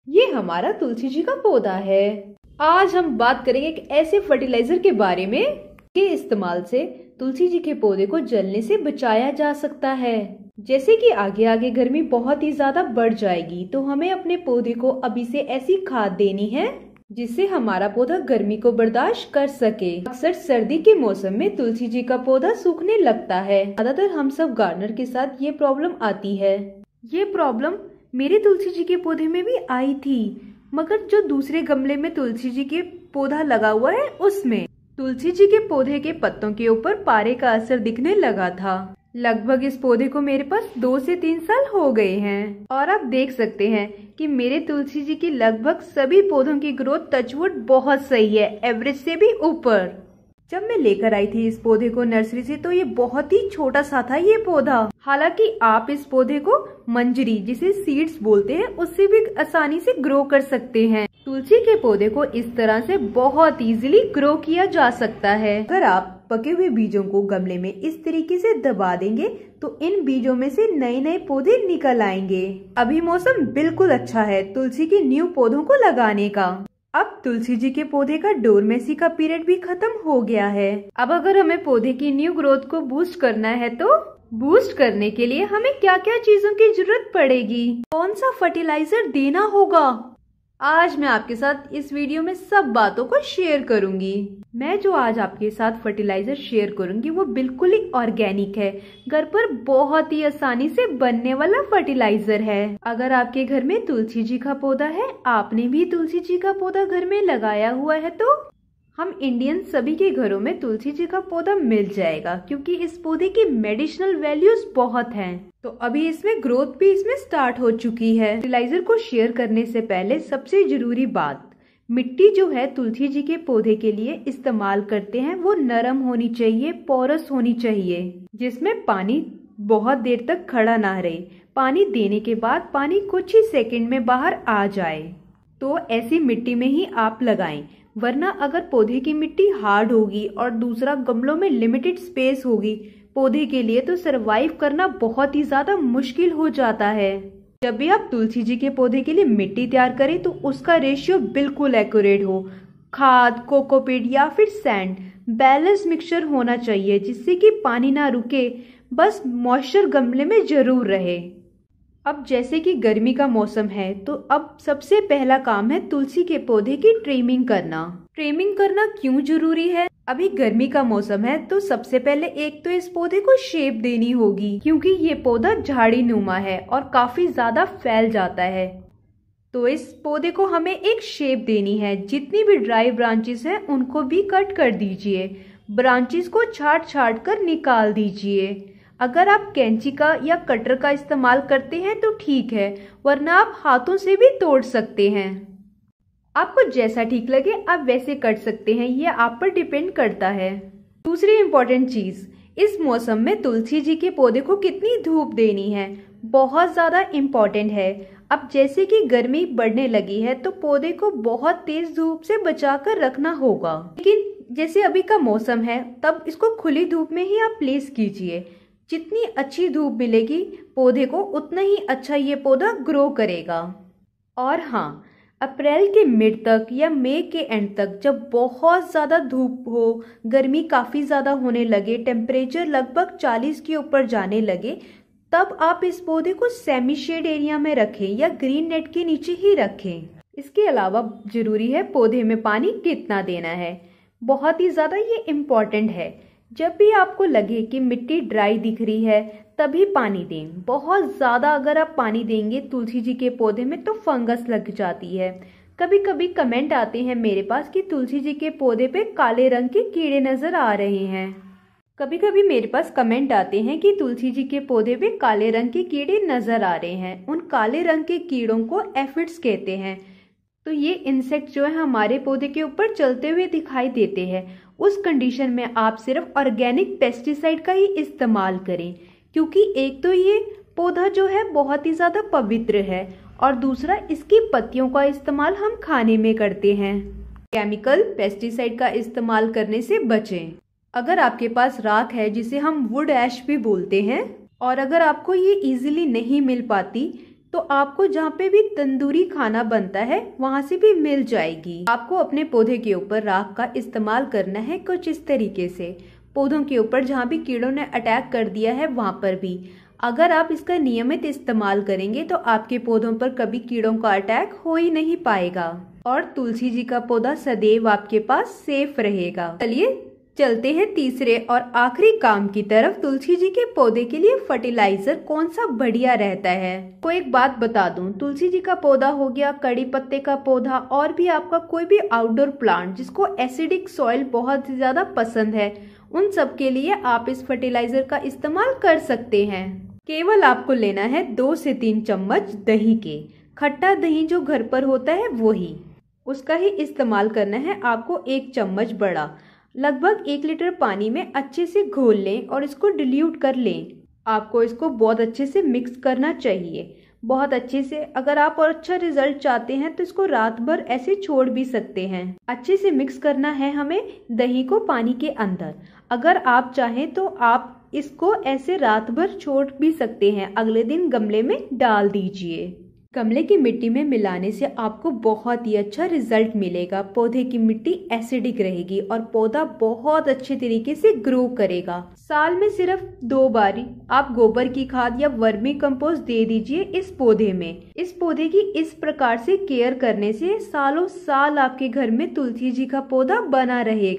ये हमारा तुलसी जी का पौधा है। आज हम बात करेंगे एक ऐसे फर्टिलाइजर के बारे में के इस्तेमाल से तुलसी जी के पौधे को जलने से बचाया जा सकता है। जैसे कि आगे आगे गर्मी बहुत ही ज्यादा बढ़ जाएगी, तो हमें अपने पौधे को अभी से ऐसी खाद देनी है जिससे हमारा पौधा गर्मी को बर्दाश्त कर सके। अक्सर सर्दी के मौसम में तुलसी जी का पौधा सूखने लगता है। ज्यादातर हम सब गार्डनर के साथ ये प्रॉब्लम आती है। ये प्रॉब्लम मेरे तुलसी जी के पौधे में भी आई थी, मगर जो दूसरे गमले में तुलसी जी के पौधा लगा हुआ है उसमें तुलसी जी के पौधे के पत्तों के ऊपर पारे का असर दिखने लगा था। लगभग इस पौधे को मेरे पास 2 से 3 साल हो गए हैं और आप देख सकते हैं कि मेरे तुलसी जी की लगभग सभी पौधों की ग्रोथ टचवुड बहुत सही है, एवरेज से भी ऊपर। जब मैं लेकर आई थी इस पौधे को नर्सरी से, तो ये बहुत ही छोटा सा था ये पौधा। हालांकि आप इस पौधे को मंजरी, जिसे सीड्स बोलते हैं, उससे भी आसानी से ग्रो कर सकते हैं। तुलसी के पौधे को इस तरह से बहुत इजीली ग्रो किया जा सकता है। अगर आप पके हुए बीजों को गमले में इस तरीके से दबा देंगे तो इन बीजों में से नए नए पौधे निकल आएंगे। अभी मौसम बिल्कुल अच्छा है तुलसी के न्यू पौधों को लगाने का। अब तुलसी जी के पौधे का डोरमेसी का पीरियड भी खत्म हो गया है। अब अगर हमें पौधे की न्यू ग्रोथ को बूस्ट करना है, तो बूस्ट करने के लिए हमें क्या क्या चीजों की जरूरत पड़ेगी, कौन सा फर्टिलाइजर देना होगा, आज मैं आपके साथ इस वीडियो में सब बातों को शेयर करूंगी। मैं जो आज आपके साथ फर्टिलाइजर शेयर करूंगी वो बिल्कुल ही ऑर्गेनिक है, घर पर बहुत ही आसानी से बनने वाला फर्टिलाइजर है। अगर आपके घर में तुलसी जी का पौधा है, आपने भी तुलसी जी का पौधा घर में लगाया हुआ है, तो हम इंडियन सभी के घरों में तुलसी जी का पौधा मिल जाएगा, क्योंकि इस पौधे की मेडिसिनल वैल्यूज बहुत हैं। तो अभी इसमें ग्रोथ भी इसमें स्टार्ट हो चुकी है। फर्टिलाइजर को शेयर करने से पहले सबसे जरूरी बात, मिट्टी जो है तुलसी जी के पौधे के लिए इस्तेमाल करते हैं वो नरम होनी चाहिए, पोरस होनी चाहिए, जिसमें पानी बहुत देर तक खड़ा ना रहे। पानी देने के बाद पानी कुछ ही सेकंड में बाहर आ जाए, तो ऐसी मिट्टी में ही आप लगाएं। वरना अगर पौधे की मिट्टी हार्ड होगी और दूसरा गमलों में लिमिटेड स्पेस होगी पौधे के लिए, तो सरवाइव करना बहुत ही ज्यादा मुश्किल हो जाता है। जब भी आप तुलसी जी के पौधे के लिए मिट्टी तैयार करें तो उसका रेशियो बिल्कुल एक्यूरेट हो। खाद, कोकोपीट या फिर सैंड, बैलेंस मिक्सचर होना चाहिए, जिससे कि पानी ना रुके, बस मॉइस्चर गमले में जरूर रहे। अब जैसे कि गर्मी का मौसम है, तो अब सबसे पहला काम है तुलसी के पौधे की ट्रिमिंग करना। ट्रिमिंग करना क्यों जरूरी है? अभी गर्मी का मौसम है, तो सबसे पहले एक तो इस पौधे को शेप देनी होगी, क्योंकि ये पौधा झाड़ी नुमा है और काफी ज्यादा फैल जाता है। तो इस पौधे को हमें एक शेप देनी है। जितनी भी ड्राई ब्रांचेस हैं उनको भी कट कर दीजिए, ब्रांचेस को छाट छाट कर निकाल दीजिए। अगर आप कैंची का या कटर का इस्तेमाल करते हैं तो ठीक है, वरना आप हाथों से भी तोड़ सकते हैं। आपको जैसा ठीक लगे आप वैसे कट सकते हैं, ये आप पर डिपेंड करता है। दूसरी इम्पोर्टेंट चीज, इस मौसम में तुलसी जी के पौधे को कितनी धूप देनी है, बहुत ज्यादा इम्पोर्टेंट है। अब जैसे कि गर्मी बढ़ने लगी है, तो पौधे को बहुत तेज धूप से बचा कर रखना होगा। लेकिन जैसे अभी का मौसम है, तब इसको खुली धूप में ही आप प्लेस कीजिए। जितनी अच्छी धूप मिलेगी पौधे को, उतना ही अच्छा ये पौधा ग्रो करेगा। और हाँ, अप्रैल के मिड तक या मई के एंड तक, जब बहुत ज़्यादा धूप हो, गर्मी काफ़ी ज़्यादा होने लगे, टेम्परेचर लगभग 40 के ऊपर जाने लगे, तब आप इस पौधे को सेमी शेड एरिया में रखें या ग्रीन नेट के नीचे ही रखें। इसके अलावा जरूरी है पौधे में पानी कितना देना है, बहुत ही ज़्यादा ये इम्पॉर्टेंट है। जब भी आपको लगे कि मिट्टी ड्राई दिख रही है, तभी पानी दें। बहुत ज़्यादा अगर आप पानी देंगे तुलसी जी के पौधे में तो फंगस लग जाती है। कभी कभी कमेंट आते हैं मेरे पास कि तुलसी जी के पौधे पे काले रंग के कीड़े नज़र आ रहे हैं। कभी कभी मेरे पास कमेंट आते हैं कि तुलसी जी के पौधे पे काले रंग के कीड़े नज़र आ रहे हैं। उन काले रंग के कीड़ों को एफिड्स कहते हैं। तो ये इंसेक्ट जो है हमारे पौधे के ऊपर चलते हुए दिखाई देते हैं। उस कंडीशन में आप सिर्फ ऑर्गेनिक पेस्टिसाइड का ही इस्तेमाल करें, क्योंकि एक तो ये पौधा जो है बहुत ही ज़्यादा पवित्र है और दूसरा इसकी पत्तियों का इस्तेमाल हम खाने में करते हैं। केमिकल पेस्टिसाइड का इस्तेमाल करने से बचें। अगर आपके पास राख है, जिसे हम वुड ऐश भी बोलते हैं, और अगर आपको ये इजीली नहीं मिल पाती, तो आपको जहाँ पे भी तंदूरी खाना बनता है वहाँ से भी मिल जाएगी। आपको अपने पौधे के ऊपर राख का इस्तेमाल करना है कुछ इस तरीके से। पौधों के ऊपर जहाँ भी कीड़ों ने अटैक कर दिया है वहाँ पर भी अगर आप इसका नियमित इस्तेमाल करेंगे तो आपके पौधों पर कभी कीड़ों का अटैक हो ही नहीं पाएगा और तुलसी जी का पौधा सदैव आपके पास सेफ रहेगा। चलिए चलते हैं तीसरे और आखिरी काम की तरफ। तुलसी जी के पौधे के लिए फर्टिलाइजर कौन सा बढ़िया रहता है। को एक बात बता दूं, तुलसी जी का पौधा हो गया, कड़ी पत्ते का पौधा और भी आपका कोई भी आउटडोर प्लांट जिसको एसिडिक सॉइल बहुत ज्यादा पसंद है, उन सब के लिए आप इस फर्टिलाइजर का इस्तेमाल कर सकते हैं। केवल आपको लेना है 2 से 3 चम्मच दही के, खट्टा दही जो घर पर होता है वही, उसका ही इस्तेमाल करना है आपको। 1 चम्मच बड़ा, लगभग 1 लीटर पानी में अच्छे से घोल लें और इसको डिल्यूट कर लें। आपको इसको बहुत अच्छे से मिक्स करना चाहिए, बहुत अच्छे से। अगर आप और अच्छा रिजल्ट चाहते हैं तो इसको रात भर ऐसे छोड़ भी सकते हैं। अच्छे से मिक्स करना है हमें दही को पानी के अंदर। अगर आप चाहें तो आप इसको ऐसे रात भर छोड़ भी सकते हैं, अगले दिन गमले में डाल दीजिए। गमले की मिट्टी में मिलाने से आपको बहुत ही अच्छा रिजल्ट मिलेगा। पौधे की मिट्टी एसिडिक रहेगी और पौधा बहुत अच्छे तरीके से ग्रो करेगा। साल में सिर्फ 2 बार आप गोबर की खाद या वर्मी कंपोस्ट दे दीजिए इस पौधे में। इस पौधे की इस प्रकार से केयर करने से सालों साल आपके घर में तुलसी जी का पौधा बना रहेगा।